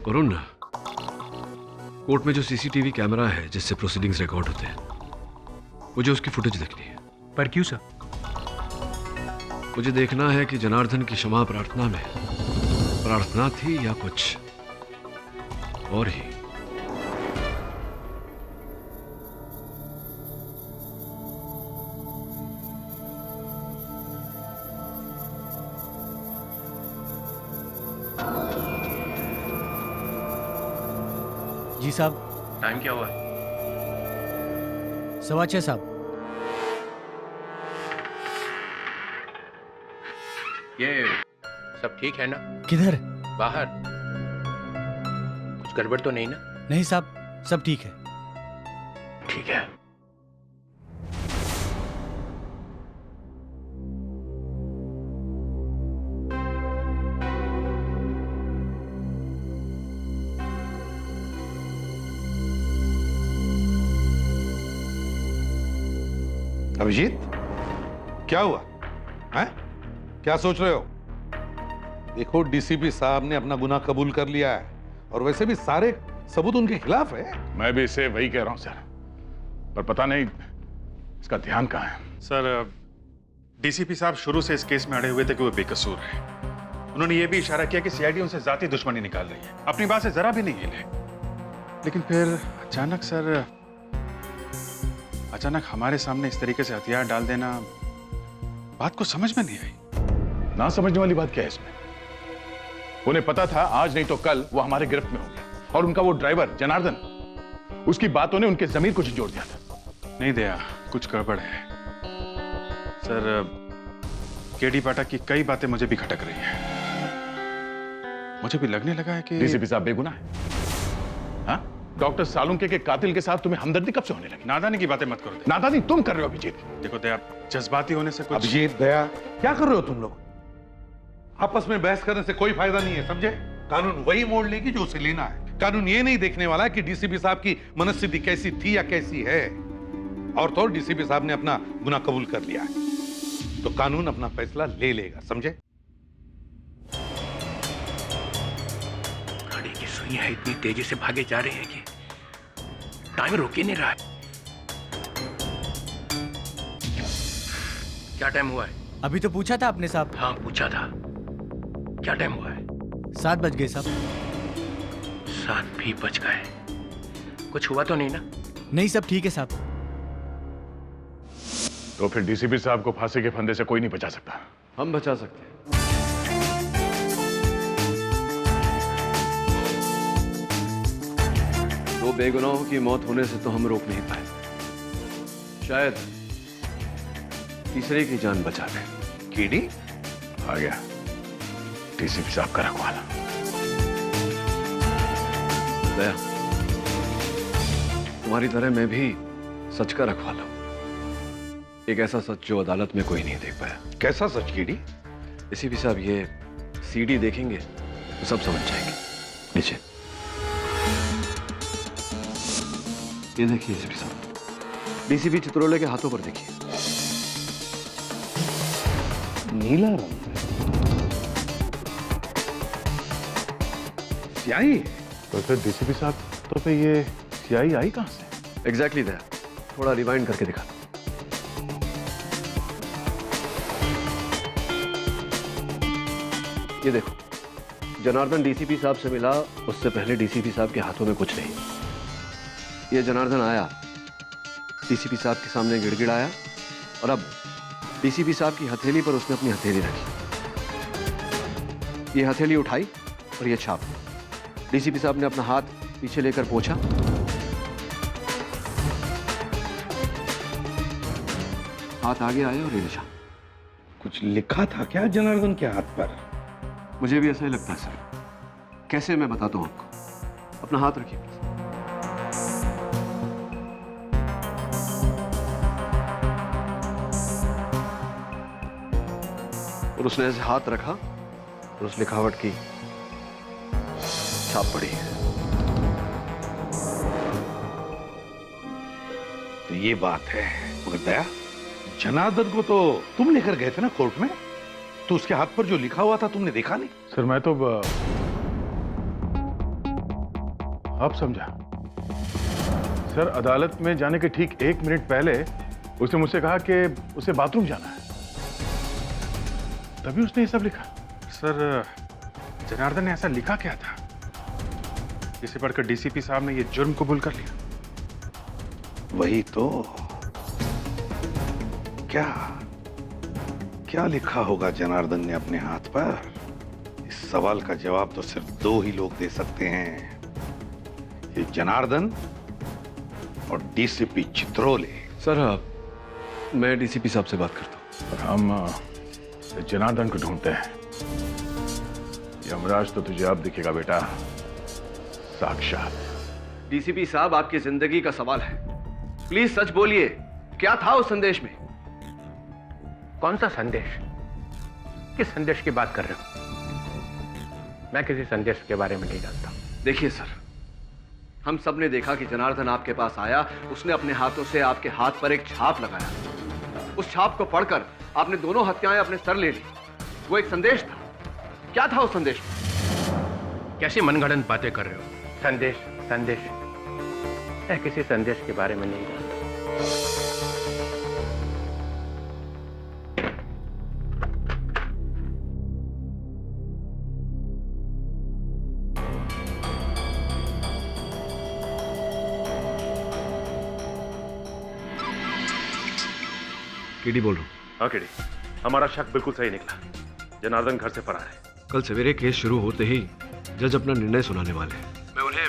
करुण, कोर्ट में जो सीसीटीवी कैमरा है जिससे प्रोसीडिंग्स रिकॉर्ड होते हैं, मुझे उसकी फुटेज देखनी है। पर क्यों सर? मुझे देखना है कि जनार्दन की क्षमा प्रार्थना में प्रार्थना थी या कुछ और ही। जी साहब। टाइम क्या हुआ? 6:15 साहब। ये सब ठीक है ना? किधर? बाहर। कुछ गड़बड़ तो नहीं ना? नहीं साहब, सब ठीक है। ठीक है। अभिजीत, क्या हुआ है? क्या सोच रहे हो? देखो, डीसीपी साहब ने अपना गुनाह कबूल कर लिया है और वैसे भी सारे सबूत उनके खिलाफ है। मैं भी इसे वही कह रहा हूं सर, पर पता नहीं इसका ध्यान कहां है। सर, डीसीपी साहब शुरू से इस केस में अड़े हुए थे कि वो बेकसूर है। उन्होंने ये भी इशारा किया कि सीआईडी उनसे जाती दुश्मनी निकाल रही है, अपनी बात से जरा भी नहीं हिले। लेकिन फिर अचानक हमारे सामने इस तरीके से हथियार डाल देना बात को समझ में नहीं आई। ना समझने वाली बात क्या है इसमें? उन्हें पता था आज नहीं तो कल वो हमारे गिरफ्त में होंगे, और उनका वो ड्राइवर जनार्दन, उसकी बातों ने उनके जमीर को झंझोड़ दिया था। नहीं दया, कुछ गड़बड़ है सर। केडी पाठक की कई बातें मुझे भी खटक रही हैं। मुझे भी लगने लगा है कि डीसीपी साहब बेगुनाह है। हाँ? डॉक्टर सालुंके के कातिल के साथ तुम्हें हमदर्दी कब से होने लगी? नादानी की बातें मत करो। नादानी तुम कर रहे हो अभिजीत। देखो दया, जज्बाती होने से कुछ। अभिजीत, दया, क्या कर रहे हो तुम लोग? आपस में बहस करने से कोई फायदा नहीं है, समझे? कानून वही मोड़ लेगी जो उसे लेना है। कानून ये नहीं देखने वाला कि डीसीपी साहब की मनस्थिति कैसी थी या कैसी है। और तो डीसीपी साहब ने अपना गुनाह कबूल कर लिया है, तो कानून अपना फैसला ले लेगा, समझे? गाड़ी की सुइयां इतनी तेजी से भागे जा रही है कि टाइम रुक ही नहीं रहा है। क्या टाइम हुआ है? अभी तो पूछा था आपने साहब। हाँ, पूछा था। क्या टाइम हुआ है? 7 बज गए साहब। 7 भी बज गए। कुछ हुआ तो नहीं ना? नहीं, सब ठीक है साहब। तो फिर डीसीपी साहब को फांसी के फंदे से कोई नहीं बचा सकता। हम बचा सकते हैं। दो बेगुनाहों की मौत होने से तो हम रोक नहीं पाए, शायद तीसरे की जान बचा लें। कीड़ी आ गया डीसीपी साहब का रखवाला। दया, तुम्हारी तरह मैं भी सच का रखवाला हूं। एक ऐसा सच जो अदालत में कोई नहीं देख पाया। कैसा सच कीड़ी? डीसीपी साहब ये सीडी देखेंगे तो सब समझ जाएंगे। नीचे ये देखिए डीसीपी साहब, डीसीपी चित्रोले के हाथों पर देखिए। नीला रंग, स्याही। तो फिर डीसीपी साहब, तो फिर ये स्याही आई कहां से? एग्जैक्टली दया, थोड़ा रिवाइंड करके दिखा। ये देखो, जनार्दन डीसीपी साहब से मिला, उससे पहले डीसीपी साहब के हाथों में कुछ नहीं। ये जनार्दन आया, डीसीपी साहब के सामने गिड़गिड़ाया और अब डीसीपी साहब की हथेली पर उसने अपनी हथेली रखी। ये हथेली उठाई और ये छाप। डीसीपी साहब ने अपना हाथ पीछे लेकर पोंछा, हाथ आगे आया और ये निशान। कुछ लिखा था क्या जनार्दन के हाथ पर? मुझे भी ऐसा ही लगता है सर। कैसे, मैं बताता हूं आपको। अपना हाथ रखिए। और उसने ऐसे हाथ रखा और उस लिखावट की छाप पड़ी। तो ये बात है। मगर दया, जनार्दन को तो तुम लेकर गए थे ना कोर्ट में, तो उसके हाथ पर जो लिखा हुआ था तुमने देखा नहीं? सर मैं तो अब समझा। सर अदालत में जाने के ठीक 1 मिनट पहले उसने मुझसे कहा कि उसे बाथरूम जाना है, तभी उसने ये सब लिखा। सर जनार्दन ने ऐसा लिखा क्या था जिसे पढ़कर डीसीपी साहब ने ये जुर्म कबूल कर लिया? वही तो। क्या क्या लिखा होगा जनार्दन ने अपने हाथ पर? इस सवाल का जवाब तो सिर्फ 2 ही लोग दे सकते हैं, ये जनार्दन और डीसीपी चित्रोले। सर मैं डीसीपी साहब से बात करता हूं। हम जनार्दन को ढूंढते हैं। यमराज तो तुझे अब दिखेगा बेटा, साक्षात। डीसीपी साहब, आपकी जिंदगी का सवाल है, प्लीज सच बोलिए, क्या था उस संदेश में? कौन सा संदेश? किस संदेश की बात कर रहे हो? मैं किसी संदेश के बारे में नहीं जानता। देखिए सर, हम सब ने देखा कि जनार्दन आपके पास आया, उसने अपने हाथों से आपके हाथ पर एक छाप लगाया। उस छाप को पढ़कर आपने दोनों हत्याएं अपने सर ले ली। वो एक संदेश था। क्या था उस संदेश में? कैसी मनगढ़ंत बातें कर रहे हो? संदेश संदेश, मैं किसी संदेश के बारे में नहीं जानता। केडी बोल रहा हूं। हाँ केडी, हमारा शक बिल्कुल सही निकला। जनार्दन घर से फरार है। कल सवेरे केस शुरू होते ही जज अपना निर्णय सुनाने वाले हैं। मैं उन्हें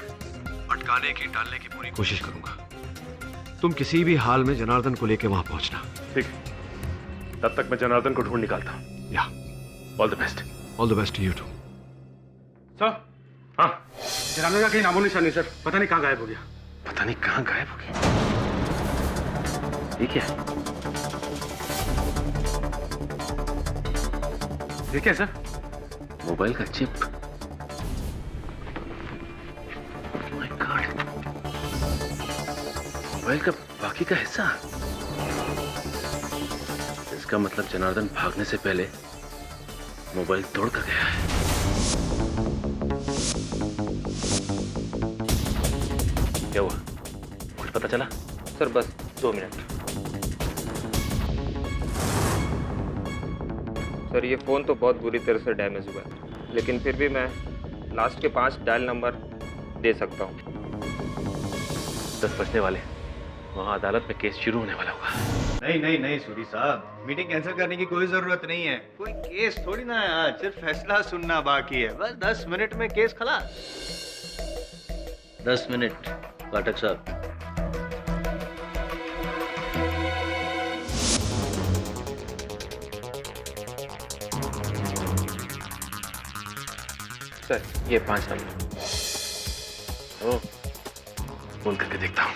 अटकाने की, टालने की पूरी कोशिश करूंगा। तुम किसी भी हाल में जनार्दन को लेकर वहां पहुंचना। ठीक है, तब तक मैं जनार्दन को ढूंढ निकालता हूं। या all the best. All the best to you too. Sir, हाँ, जनार्दन का कहीं नामो निशान नहीं सर, पता नहीं कहाँ गायब हो गया। पता नहीं कहाँ गायब हो गया। ठीक है, ठीक है सर, मोबाइल का चिप। माय गॉड, मोबाइल का बाकी का हिस्सा। इसका मतलब जनार्दन भागने से पहले मोबाइल तोड़ कर गया है। क्या हुआ, कुछ पता चला? सर बस 2 मिनट। सर ये फ़ोन तो बहुत बुरी तरह से डैमेज हुआ है, लेकिन फिर भी मैं लास्ट के 5 डायल नंबर दे सकता हूँ। 10 बजने वाले, वहाँ अदालत में केस शुरू होने वाला होगा। नहीं नहीं नहीं सूरी साहब, मीटिंग कैंसिल करने की कोई जरूरत नहीं है। कोई केस थोड़ी ना है आज, सिर्फ फैसला सुनना बाकी है। बस 10 मिनट में केस खलास। 10 मिनट पाठक साहब। सर ये 5 नंबर। ओ, फोन करके देखता हूँ।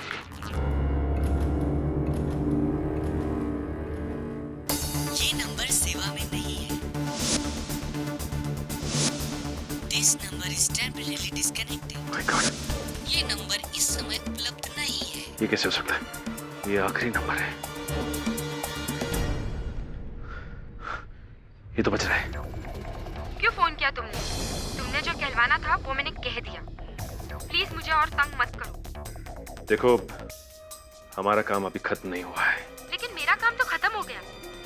ये नंबर सेवा में नहीं है। This number is temporarily disconnected. My God. ये नंबर इस समय उपलब्ध नहीं है। ये कैसे हो सकता है? ये आखिरी नंबर है। ये तो बच रहा है। क्यों फोन किया तुमने? तुमने जो कहलवाना था वो मैंने कह दिया। प्लीज मुझे और तंग मत करो। देखो, हमारा काम अभी खत्म नहीं हुआ है। लेकिन मेरा काम तो खत्म हो गया।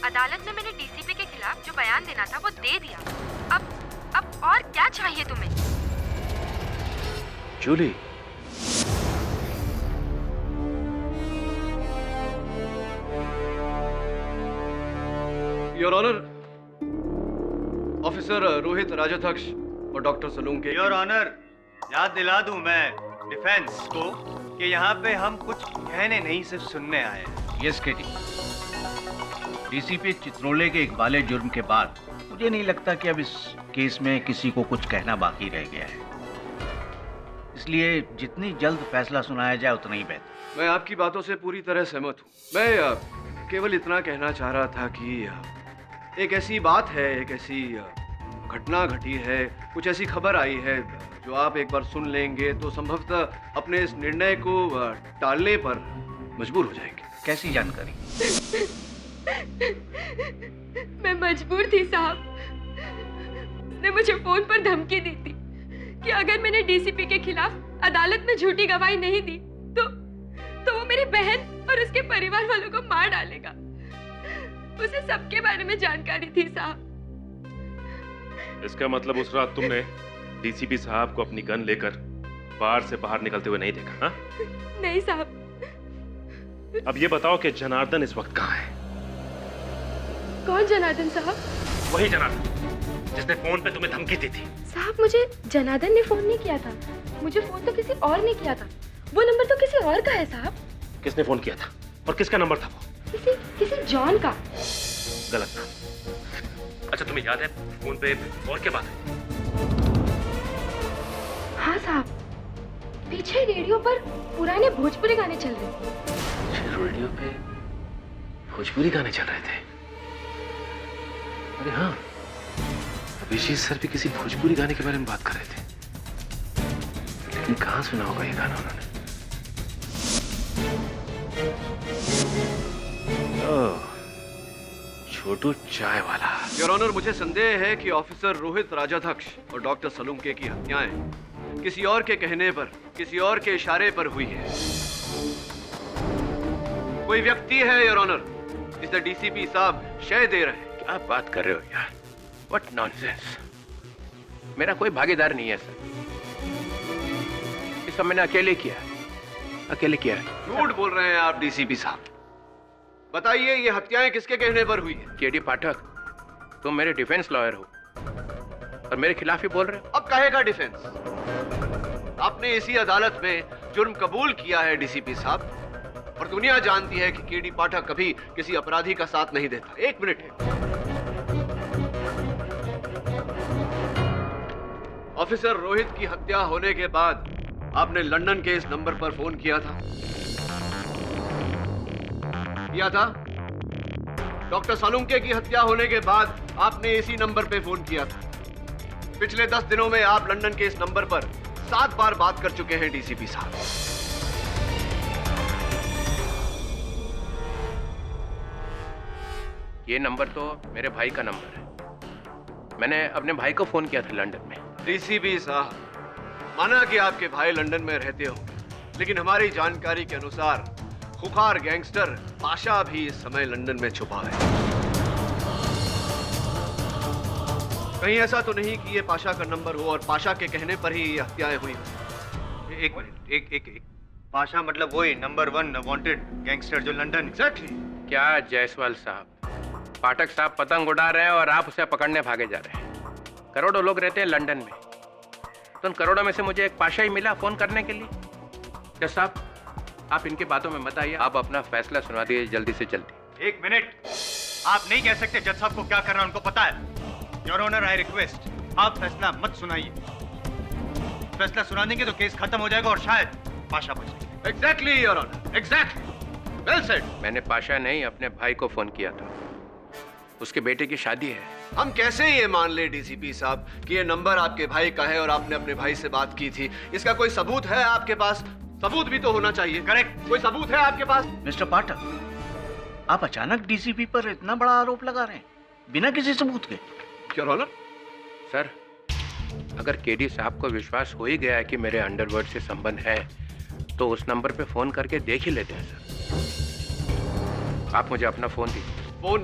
अदालत में मैंने डीसीपी के खिलाफ जो बयान देना था वो दे दिया। अब और क्या चाहिए तुम्हें? Julie, your honour, officer Rohit Rajadhyaksha और डॉक्टर सलूंके। योर ऑनर, याद दिला दूं मैं डिफेंस को कि यहाँ पे हम कुछ कहने नहीं सिर्फ सुनने आए हैं। यस केटी, डीसीपी चित्रोले के इकबाले जुर्म के बाद मुझे नहीं लगता कि अब इस केस में किसी को कुछ कहना बाकी रह गया है, इसलिए जितनी जल्द फैसला सुनाया जाए उतना ही बेहतर। मैं आपकी बातों से पूरी तरह सहमत हूँ। मैं केवल इतना कहना चाह रहा था कि एक ऐसी बात है, एक ऐसी घटना घटी है, कुछ ऐसी खबर आई है जो आप एक बार सुन लेंगे तो संभवतः अपने इस निर्णय को टालने पर मजबूर हो जाएंगे। कैसी जानकारी? मैं मजबूर थी साहब। उसने मुझे फोन पर धमकी दी थी कि अगर मैंने डीसीपी के खिलाफ अदालत में झूठी गवाही नहीं दी तो वो मेरी बहन और उसके परिवार वालों को मार डालेगा। उसे सबके बारे में जानकारी थी साहब। इसका मतलब उस रात तुमने डीसीपी साहब को अपनी गन लेकर बार से बाहर निकलते हुए नहीं देखा? हा? नहीं साहब। अब ये बताओ कि जनार्दन इस वक्त कहाँ है? कौन जनार्दन साहब? वही जनार्दन जिसने फोन पे तुम्हें धमकी दी थी। साहब मुझे जनार्दन ने फोन नहीं किया था। मुझे फोन तो किसी और ने किया था। वो नंबर तो किसी और का है साहब। किसने फोन किया था और किसका नंबर था वो? किसी जॉन का। गलत था। अच्छा तुम्हें याद है फोन पे और क्या बात है? हाँ साहब, पीछे रेडियो पर पुराने भोजपुरी गाने चल रहे थे। रेडियो पे भोजपुरी गाने चल रहे थे? अरे हाँ, अभिजीत सर भी किसी भोजपुरी गाने के बारे में बात कर रहे थे। लेकिन कहाँ सुना होगा ये गाना उन्होंने? छोटू चाय वाला। योर ऑनर, मुझे संदेह है कि ऑफिसर रोहित राजाध्यक्ष और डॉक्टर सलूंके की हत्याएं किसी और के कहने पर, किसी और के इशारे पर हुई है। कोई व्यक्ति है योर ऑनर जिसे डीसीपी साहब शय दे रहे हैं। क्या बात कर रहे हो यार? What nonsense. मेरा कोई भागीदार नहीं है सर। इस सब मैंने अकेले किया है। झूठ बोल रहे हैं आप डीसीपी साहब। बताइए ये हत्याएं किसके कहने पर हुई है? केडी पाठक, तुम मेरे डिफेंस लॉयर हो और मेरे खिलाफ ही बोल रहे हो। अब कहेगा डिफेंस? आपने इसी अदालत में जुर्म कबूल किया है डीसीपी साहब, और दुनिया जानती है कि केडी पाठक कभी किसी अपराधी का साथ नहीं देता। एक मिनट है। ऑफिसर रोहित की हत्या होने के बाद आपने लंदन के इस नंबर पर फोन किया था? डॉक्टर सालुंके की हत्या होने के बाद आपने इसी नंबर पे फोन किया था। पिछले 10 दिनों में आप लंदन के इस नंबर पर 7 बार बात कर चुके हैं डीसीपी साहब। ये नंबर तो मेरे भाई का नंबर है। मैंने अपने भाई को फोन किया था लंदन में। डीसीपी साहब, माना कि आपके भाई लंदन में रहते हो, लेकिन हमारी जानकारी के अनुसार खुखार गैंगस्टर पाशा भी इस समय लंदन में छुपा है। कहीं ऐसा तो नहीं कि ये पाशा का नंबर हो और पाशा के कहने पर ही ये हत्याएं हुई? एक मिनट, एक पाशा मतलब वही नंबर 1 वांटेड गैंगस्टर जो लंदन। एग्जैक्टली। क्या जायसवाल साहब, पाठक साहब पतंग उड़ा रहे हैं और आप उसे पकड़ने भागे जा रहे हैं। करोड़ों लोग रहते हैं लंदन में, तो उन करोड़ों में से मुझे एक पाशा ही मिला फोन करने के लिए। जज साहब, आप इनकी बातों में मत आइए, आप अपना फैसला सुना दीजिए जल्दी से जल्दी। एक मिनट, आप नहीं कह सकते जज साहब को क्या करना उनको पता है। योर ऑनर, आई रिक्वेस्ट, आप फैसला मत सुनाइए। फैसला सुना देंगे तो केस खत्म हो जाएगा और शायद पाशा बच जाएगी। Exactly your honour, exactly, well said. मैंने पाशा नहीं, अपने भाई को फोन किया था, उसके बेटे की शादी है। हम कैसे ये मान ले डीसीपी साहब कि ये नंबर आपके भाई का है और आपने अपने भाई से बात की थी? इसका कोई सबूत है आपके पास? सबूत भी तो होना चाहिए। करेक्ट, कोई सबूत है आपके पास? मिस्टर पाठक, आप अचानक डीसीपी पर इतना बड़ा आरोप लगा रहे हैं बिना किसी सबूत के। योर ऑनर, सर, अगर केडी साहब को विश्वास हो ही गया है कि मेरे अंडरवर्ल्ड से संबंध है, तो उस नंबर पे फोन करके देख ही लेते हैं। सर, आप मुझे अपना फोन दीजिए। फोन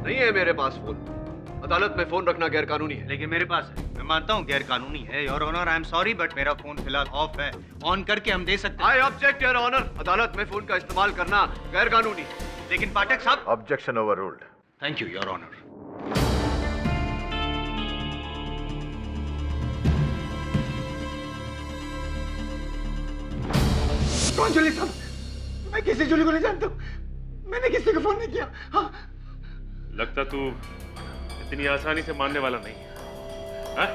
नहीं है मेरे पास। फोन अदालत में फोन रखना गैर कानूनी है। लेकिन मेरे पास है। मैं मानता हूँ गैर कानूनी है your honour, I am sorry, but मेरा फोन फिलहाल ऑफ है। ऑन करके हम दे सकते हैं। आई ऑब्जेक्ट योर ऑनर, अदालत में फोन का इस्तेमाल करना गैर कानूनी है। लेकिन पाठक साहब। Objection overruled. Thank you your honour. कौन जूली साहब? मैं किसी जूली को नहीं जानता हूँ, मैंने किसी को फोन नहीं किया। हाँ? लगता तू इतनी आसानी से मानने वाला नहीं है। हाँ?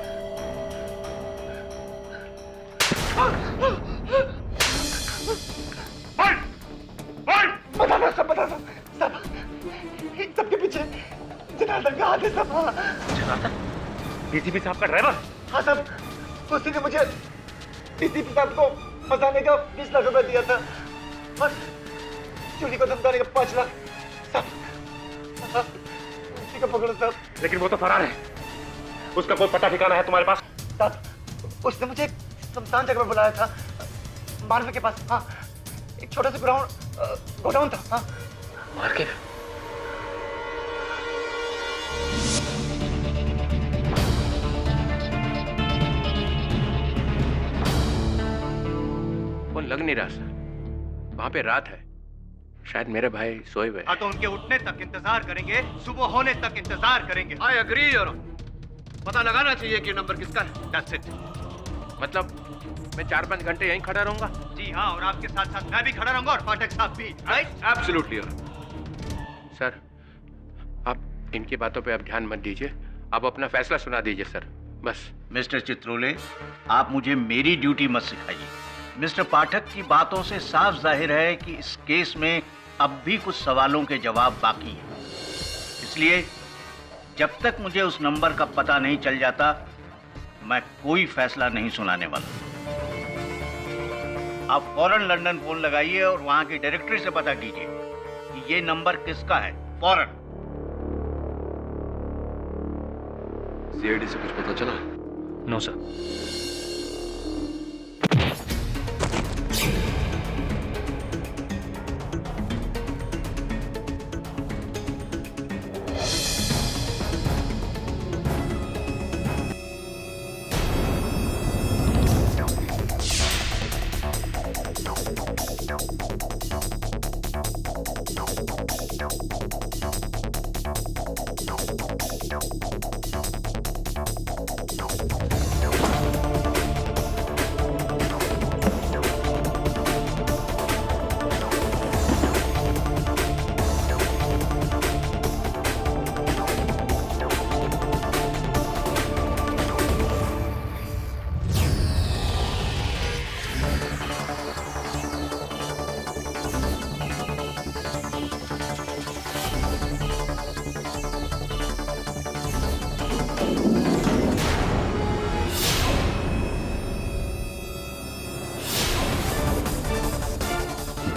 बता सब इन सबके पीछे जनार्दन का हाथ है सब। जनार्दन? डीसीपी साहब का ड्राइवर? हाँ सब, उसी ने मुझे डीसीपी साहब को फंसाने का 20 लाख रुपए दिया था, बस चोरी को धमकाने का 5 लाख। सब उसी को पकड़ो साहब। लेकिन वो तो फरार है, उसका कोई पता ठिकाना है तुम्हारे पास? साहब, उसने मुझे एक शमशान जगह में बुलाया था, मार्केट के पास। हाँ, एक छोटा सा गोडाउन था। हाँ, मार्केट? फोन लग नहीं रहा सर, वहां पे रात है, शायद मेरे भाई सोए हुए। हाँ, तो उनके उठने तक इंतजार करेंगे, सुबह होने तक इंतजार करेंगे। आई एग्री योर ऑनर, पता लगाना चाहिए कि नंबर किसका है। That's it. मतलब मैं 4-5 घंटे यहीं खड़ा रहूंगा? जी हाँ, और आपके साथ साथ मैं भी खड़ा रहूंगा और पाठक साहब भी। Right? Absolutely your honour. Sir, आप इनकी बातों पे अब ध्यान मत दीजिए, आप अपना फैसला सुना दीजिए सर, बस। मिस्टर चित्रोले, आप मुझे मेरी ड्यूटी मत सिखाइए। मिस्टर पाठक की बातों से साफ जाहिर है कि इस केस में अब भी कुछ सवालों के जवाब बाकी हैं। इसलिए जब तक मुझे उस नंबर का पता नहीं चल जाता, मैं कोई फैसला नहीं सुनाने वाला। आप फौरन लंदन फोन लगाइए और वहां की डायरेक्टरी से पता कीजिए कि ये नंबर किसका है, फौरन। सीआईडी से कुछ पता चला? No sir.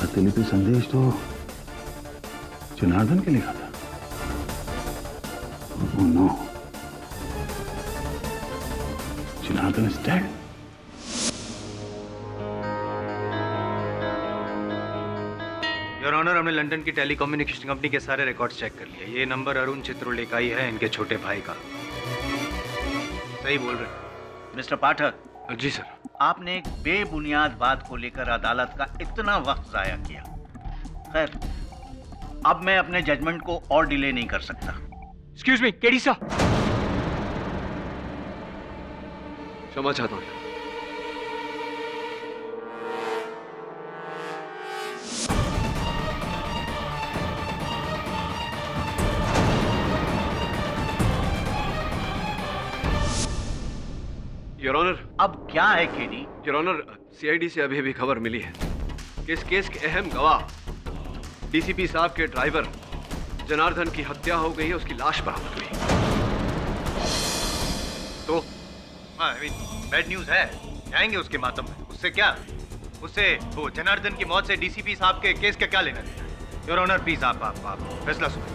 प्रतिलिपि संदेश तो जनार्दन के लिखा था। Oh no. Janardan is dead. Your honour, हमने लंदन की टेलीकम्युनिकेशन कंपनी के सारे रिकॉर्ड्स चेक कर लिए। ये नंबर अरुण चित्रोले का ही है, इनके छोटे भाई का। सही बोल रहे मिस्टर पाठक। जी सर। आपने एक बेबुनियाद बात को लेकर अदालत का इतना वक्त जाया किया। खैर, अब मैं अपने जजमेंट को और डिले नहीं कर सकता। एक्सक्यूज मी, केडी सा। क्षमा चाहता हूँ। योर ऑनर, अब क्या है केडी? योर ऑनर, सीआईडी से अभी अभी खबर मिली है कि इस केस के अहम गवाह डीसीपी साहब के ड्राइवर जनार्दन की हत्या हो गई है, उसकी लाश बरामद हुई। तो बैड न्यूज है, जाएंगे उसके मातम में। उससे क्या, उससे वो जनार्दन की मौत से डीसीपी साहब के केस का क्या लेना देना? योर ऑनर प्लीज आप फैसला सुनो।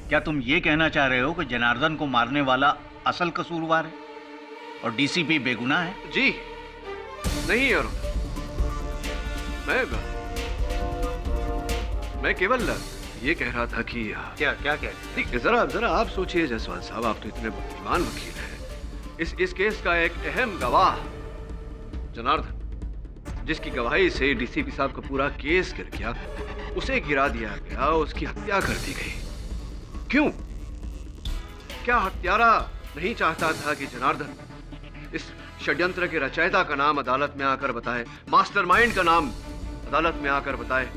क्या तुम ये कहना चाह रहे हो कि जनार्दन को मारने वाला असल कसूरवार है और डीसीपी बेगुनाह है? जी नहीं योर ऑनर, मैं केवल ये कह रहा था कि क्या क्या कह रहे? जरा आप सोचिए जायसवाल साहब, आप तो इतने बुद्धिमान वकील हैं। इस केस का एक अहम गवाह जनार्दन, जिसकी गवाही से डीसीपी साहब का पूरा केस गिर गया, उसे गिरा दिया गया, उसकी हत्या कर दी गई। क्यों? क्या हत्यारा नहीं चाहता था कि जनार्दन इस षड्यंत्र के रचयिता का नाम अदालत में आकर बताए, मास्टरमाइंड का नाम अदालत में आकर बताए?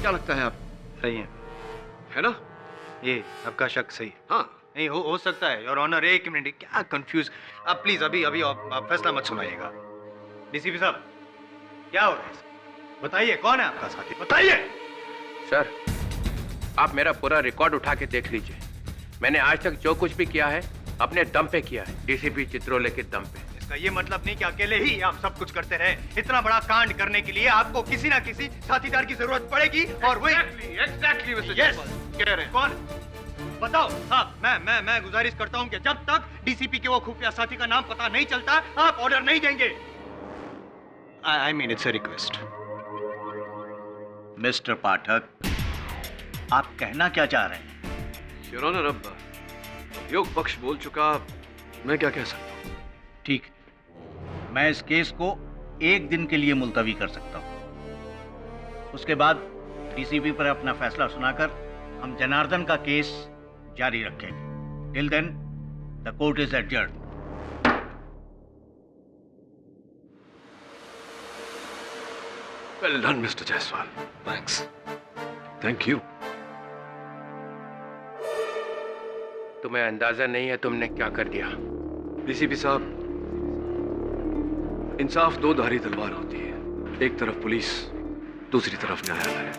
क्या लगता है आप? सही है ना? ये आपका शक सही? हाँ नहीं हो सकता है योर ऑनर। एक मिनट, क्या कंफ्यूज आप प्लीज अभी आप फैसला मत सुनाइएगा। डीसीपी साहब क्या हो रहा है, बताइए कौन है आपका साथी, बताइए। सर, आप मेरा पूरा रिकॉर्ड उठा के देख लीजिए। मैंने आज तक जो कुछ भी किया है अपने दम पे किया है, डीसीपी चित्रोले के दम पे। इसका ये मतलब नहीं कि अकेले ही आप सब कुछ करते रहे। इतना बड़ा कांड करने के लिए आपको किसी ना किसी साथीदार की जरूरत पड़ेगी और वही एग्जैक्टली कह रहे हैं। कौन? बताओ साहब। मैं गुजारिश करता हूं कि जब तक डीसीपी के वो खुफिया साथी का नाम पता नहीं चलता, आप ऑर्डर नहीं देंगे। I mean it's a request. Mister Pathak, आप कहना क्या चाह रहे हैं? योर ऑनर, अब योग पक्ष बोल चुका, मैं क्या कह सकता हूँ? ठीक, मैं इस केस को 1 दिन के लिए मुलतवी कर सकता हूँ। उसके बाद डीसीपी पर अपना फैसला सुनाकर हम जनार्दन का केस जारी रखेंगे। Till then the court is adjourned. Well done mister Jaiswal, thanks. Thank you. तुम्हें अंदाजा नहीं है तुमने क्या कर दिया। डीसीपी साहब, इंसाफ 2 धारी तलवार होती है। एक तरफ पुलिस, दूसरी तरफ न्यायालय।